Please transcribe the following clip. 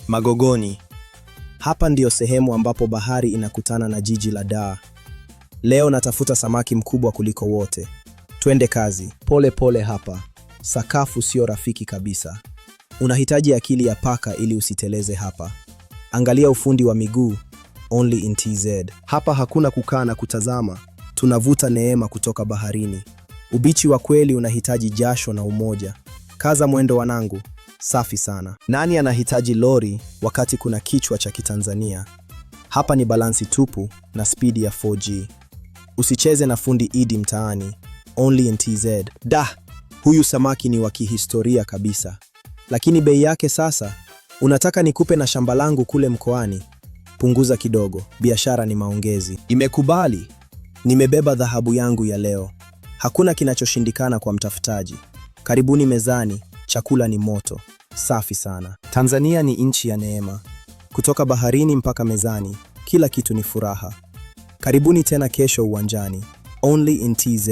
Magogoni. Hapa ndiyo sehemu ambapo bahari inakutana na jiji la Dar. Leo natafuta samaki mkubwa kuliko wote. Twende kazi. Pole pole hapa. Sakafu sio rafiki kabisa. Unahitaji akili ya paka ili usiteleze hapa. Angalia ufundi wa miguu, only in TZ. Hapa hakuna kukaa na kutazama. Tunavuta neema kutoka baharini. Ubichi wa kweli unahitaji jasho na umoja. Kaza mwendo wanangu. Safi sana. Nani anahitaji lori wakati kuna kichwa cha Kitanzania? Hapa ni balansi tupu na spidi ya 4G. Usicheze na fundi Idi mtaani, only in TZ. Huyu samaki ni wa kihistoria kabisa. Lakini bei yake sasa, unataka nikupe na shamba langu kule mkoani? Punguza kidogo, biashara ni maongezi. Imekubali. Nimebeba dhahabu yangu ya leo. Hakuna kinachoshindikana kwa mtafutaji. Karibuni mezani, chakula ni moto. Safi sana. Tanzania ni nchi ya neema. Kutoka baharini mpaka mezani, kila kitu ni furaha. Karibuni tena kesho uwanjani, only in TZ.